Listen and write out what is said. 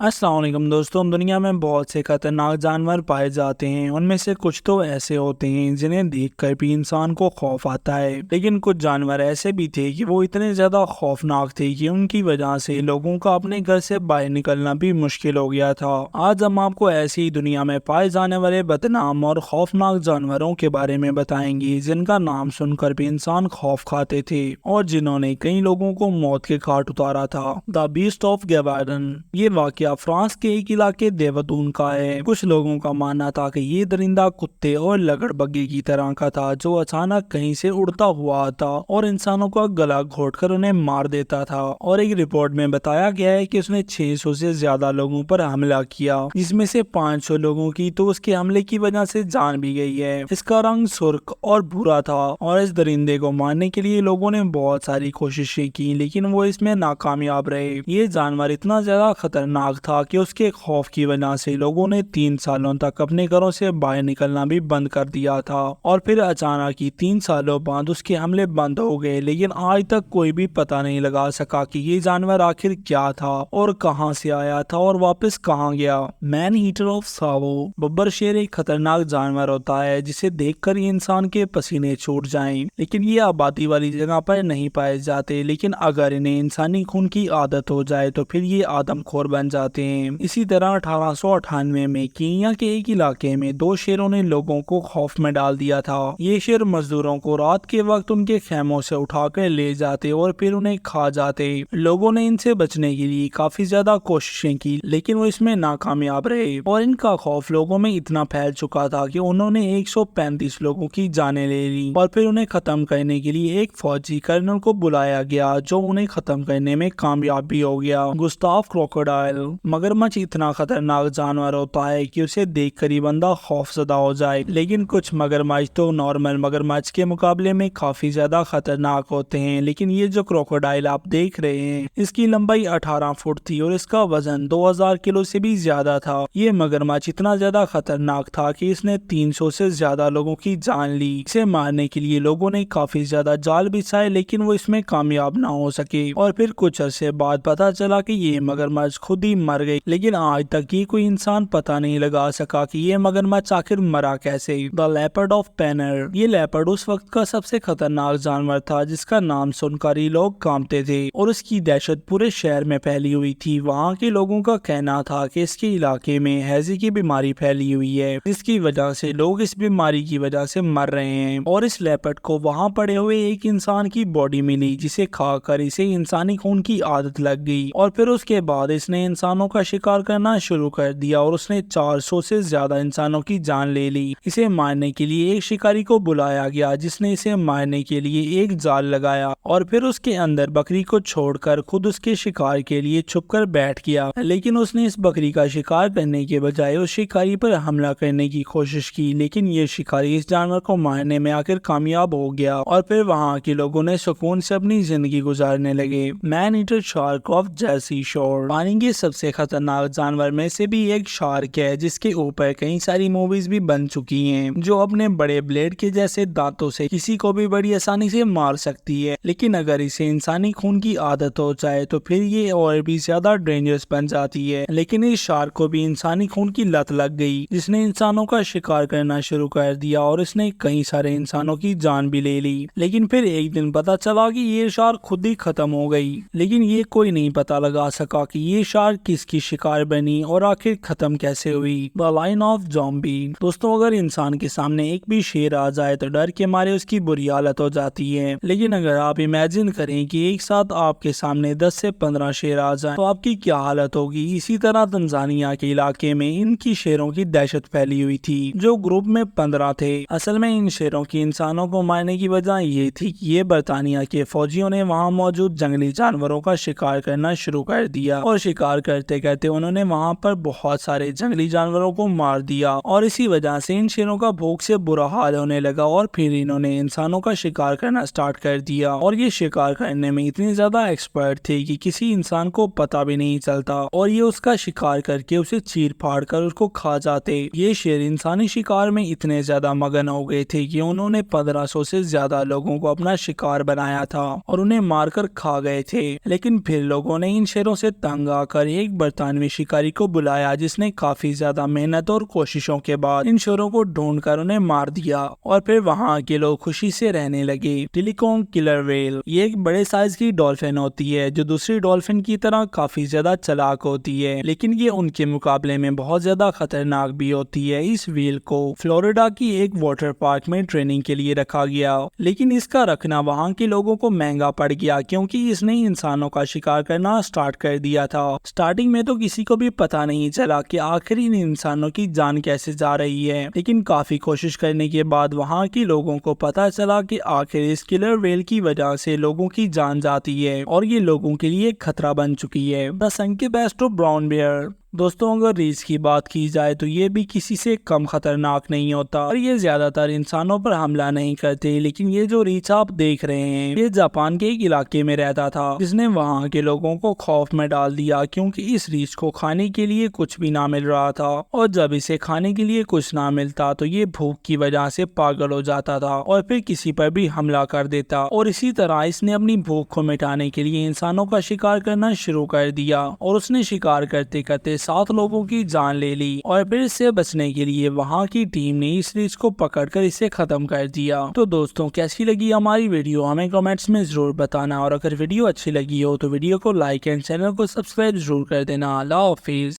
अस्सलाम वालेकुम दोस्तों। दुनिया में बहुत से खतरनाक जानवर पाए जाते हैं। उनमें से कुछ तो ऐसे होते हैं जिन्हें देखकर भी इंसान को खौफ आता है, लेकिन कुछ जानवर ऐसे भी थे कि वो इतने ज्यादा खौफनाक थे कि उनकी वजह से लोगों का अपने घर से बाहर निकलना भी मुश्किल हो गया था। आज हम आपको ऐसी ही दुनिया में पाए जाने वाले बदनाम और खौफनाक जानवरों के बारे में बताएंगे जिनका नाम सुनकर भी इंसान खौफ खाते थे और जिन्होंने कई लोगों को मौत के घाट उतारा था। The beast of Gevaudan. ये वाकया फ्रांस के एक इलाके देवतून का है। कुछ लोगों का मानना था कि ये दरिंदा कुत्ते और लगड़बग्गे की तरह का था जो अचानक कहीं से उड़ता हुआ आता और इंसानों का गला घोटकर उन्हें मार देता था। और एक रिपोर्ट में बताया गया है कि उसने 600 से ज्यादा लोगों पर हमला किया, जिसमें से 500 लोगों की तो उसके हमले की वजह से जान भी गई है। इसका रंग सुर्ख और भूरा था और इस दरिंदे को मारने के लिए लोगों ने बहुत सारी कोशिशें की, लेकिन वो इसमें नाकामयाब रहे। ये जानवर इतना ज्यादा खतरनाक था कि उसके खौफ की वजह से लोगों ने 3 सालों तक अपने घरों से बाहर निकलना भी बंद कर दिया था। और फिर अचानक ही 3 सालों बाद उसके हमले बंद हो गए, लेकिन आज तक कोई भी पता नहीं लगा सका कि ये जानवर आखिर क्या था और कहां से आया था और वापस कहां गया। मैन ईटर ऑफ सावो। बब्बर शेर एक खतरनाक जानवर होता है जिसे देखकर ही इंसान के पसीने छूट जाएं, लेकिन ये आबादी वाली जगह पर नहीं पाए जाते। लेकिन अगर इन्हें इंसानी खून की आदत हो जाए तो फिर ये आदमखोर बन जाते हैं। इसी तरह 1898 में कीनिया के एक इलाके में 2 शेरों ने लोगों को खौफ में डाल दिया था। ये शेर मजदूरों को रात के वक्त उनके खेमों से उठाकर ले जाते और फिर उन्हें खा जाते। लोगों ने इनसे बचने के लिए काफी ज्यादा कोशिशें की, लेकिन वो इसमें नाकामयाब रहे और इनका खौफ लोगों में इतना फैल चुका था कि उन्होंने 135 लोगों की जानें ले ली। और फिर उन्हें खत्म करने के लिए एक फौजी कर्नल को बुलाया गया जो उन्हें खत्म करने में कामयाब भी हो गया। Gustav crocodile. मगरमच्छ इतना खतरनाक जानवर होता है कि उसे देखकर ही बंदा खौफजदा हो जाए, लेकिन कुछ मगरमच्छ तो नॉर्मल मगरमच्छ के मुकाबले में काफी ज्यादा खतरनाक होते हैं। लेकिन ये जो क्रोकोडाइल आप देख रहे हैं, इसकी लंबाई 18 फुट थी और इसका वजन 2000 किलो से भी ज्यादा था। ये मगरमच्छ इतना ज्यादा खतरनाक था कि इसने 300 से ज्यादा लोगों की जान ली। इसे मारने के लिए लोगों ने काफी ज्यादा जाल बिछाए, लेकिन वो इसमें कामयाब ना हो सके। और फिर कुछ अरसे बाद पता चला कि ये मगरमच्छ खुद ही मर गई, लेकिन आज तक ये कोई इंसान पता नहीं लगा सका कि ये मगरमच्छ आखिर मरा कैसे। The leopard of Panar. ये लेपर्ड उस वक्त का सबसे खतरनाक जानवर था जिसका नाम सुनकर ही लोग कांपते थे और उसकी दहशत पूरे शहर में फैली हुई थी। वहाँ के लोगों का कहना था कि इसके इलाके में हैजे की बीमारी फैली हुई है, जिसकी वजह से लोग इस बीमारी की वजह से मर रहे हैं। और इस लेपर्ड को वहाँ पड़े हुए एक इंसान की बॉडी मिली जिसे खाकर इसे इंसानी खून की आदत लग गई और फिर उसके बाद इसने इंसानों का शिकार करना शुरू कर दिया और उसने 400 से ज्यादा इंसानों की जान ले ली। इसे मारने के लिए एक शिकारी को बुलाया गया जिसने इसे मारने के लिए एक जाल लगाया और फिर उसके अंदर बकरी को छोड़कर खुद उसके शिकार के लिए छुपकर बैठ गया। लेकिन उसने इस बकरी का शिकार करने के बजाय उस शिकारी पर हमला करने की कोशिश की, लेकिन ये शिकारी इस जानवर को मारने में आखिर कामयाब हो गया और फिर वहाँ के लोगों ने सुकून से अपनी जिंदगी गुजारने लगे। Man eater shark of Jersey शोर। पानी के सबसे खतरनाक जानवर में से भी एक शार्क है जिसके ऊपर कई सारी मूवीज भी बन चुकी हैं, जो अपने बड़े ब्लेड के जैसे दांतों से किसी को भी बड़ी आसानी से मार सकती है। लेकिन अगर इसे इंसानी खून की आदत हो जाए तो फिर ये और भी ज्यादा डेंजरस बन जाती है। लेकिन इस शार्क को भी इंसानी खून की लत लग गई जिसने इंसानों का शिकार करना शुरू कर दिया और इसने कई सारे इंसानों की जान भी ले ली। लेकिन फिर एक दिन पता चला कि ये शार्क खुद ही खत्म हो गई, लेकिन ये कोई नहीं पता लगा सका कि ये शार्क किसकी शिकार बनी और आखिर खत्म कैसे हुई। The line of zombie. दोस्तों, अगर इंसान के सामने एक भी शेर आ जाए तो डर के मारे उसकी बुरी हालत हो जाती है, लेकिन अगर आप इमेजिन करें कि एक साथ आपके सामने 10 से 15 शेर आ जाएं तो आपकी क्या हालत होगी। इसी तरह तंजानिया के इलाके में इनकी शेरों की दहशत फैली हुई थी जो ग्रुप में 15 थे। असल में इन शेरों की इंसानों को मारने की वजह ये थी कि ये बरतानिया के फौजियों ने वहाँ मौजूद जंगली जानवरों का शिकार करना शुरू कर दिया और शिकार करते करते उन्होंने वहाँ पर बहुत सारे जंगली जानवरों को मार दिया और इसी वजह से इन शेरों का भूख से बुरा हाल होने लगा और फिर इन्होंने इंसानों का शिकार करना स्टार्ट कर दिया और ये शिकार करने में इतने ज्यादा एक्सपर्ट थे कि किसी इंसान को पता भी नहीं चलता और ये उसका शिकार करके उसे चीर फाड़ कर उसको खा जाते। ये शेर इंसानी शिकार में इतने ज्यादा मगन हो गए थे कि उन्होंने 1500 से ज्यादा लोगों को अपना शिकार बनाया था और उन्हें मारकर खा गए थे। लेकिन फिर लोगों ने इन शेरों से तंग आकर एक ایک برطانوی شکاری کو بلایا جس نے کافی زیادہ محنت اور کوششوں کے بعد ان شوروں کو ڈھونڈ کر انہیں مار دیا اور پھر وہاں کے لوگ خوشی سے رہنے لگے۔ ٹیلیکونگ کلر ویل یہ ایک بڑے سائز کی ڈولفن ہوتی ہے جو دوسری ڈولفن کی طرح کافی زیادہ چلاک ہوتی ہے، لیکن یہ ان کے مقابلے میں بہت زیادہ خطرناک بھی ہوتی ہے۔ اس ویل کو فلوریڈا کی ایک واٹر پارک میں ٹریننگ کے لیے رکھا گیا، لیکن اس کا رکھنا وہاں کے لوگوں کو مہنگا پڑ گیا کیونکہ اس نے انسانوں کا شکار کرنا سٹارٹ کر دیا تھا۔ سٹارٹنگ میں تو کسی کو بھی پتا نہیں چلا کہ آخر ان انسانوں کی جان کیسے جا رہی ہے، لیکن کافی کوشش کرنے کے بعد وہاں کے لوگوں کو پتا چلا کہ آخر اس کلر ویل کی وجہ سے لوگوں کی جان جاتی ہے اور یہ لوگوں کے لیے خطرہ بن چکی ہے۔ The Sunky Bass to Brown Bear دوستوں، اگر ریچھ کی بات کی جائے تو یہ بھی کسی سے کم خطرناک نہیں ہوتا اور یہ زیادہ تر انسانوں پر حملہ نہیں کرتے، لیکن یہ جو ریچھ آپ دیکھ رہے ہیں یہ جاپان کے ایک علاقے میں رہتا تھا جس نے وہاں کے لوگوں کو خوف میں ڈال دیا کیونکہ اس ریچھ کو کھانے کے لیے کچھ بھی نہ مل رہا تھا، اور جب اسے کھانے کے لیے کچھ نہ ملتا تو یہ بھوک کی وجہ سے پاگل ہو جاتا تھا اور پھر کسی پر بھی حملہ کر دیتا، اور اسی طرح اس نے اپنی بھوک کو مٹانے کے لیے انسانوں کا شکار کرنا شروع کر دیا، اور اس نے شکار کرتے کرتے 7 لوگوں کی جان لے لی، اور پھر اس سے بچنے کے لیے وہاں کی ٹیم نے اس ریچھ کو پکڑ کر اسے ختم کر دیا۔ تو دوستوں، کیسی لگی ہماری ویڈیو ہمیں کمنٹس میں ضرور بتانا، اور اگر ویڈیو اچھی لگی ہو تو ویڈیو کو لائک اینڈ چینل کو سبسکرائب ضرور کر دینا۔ اللہ حافظ۔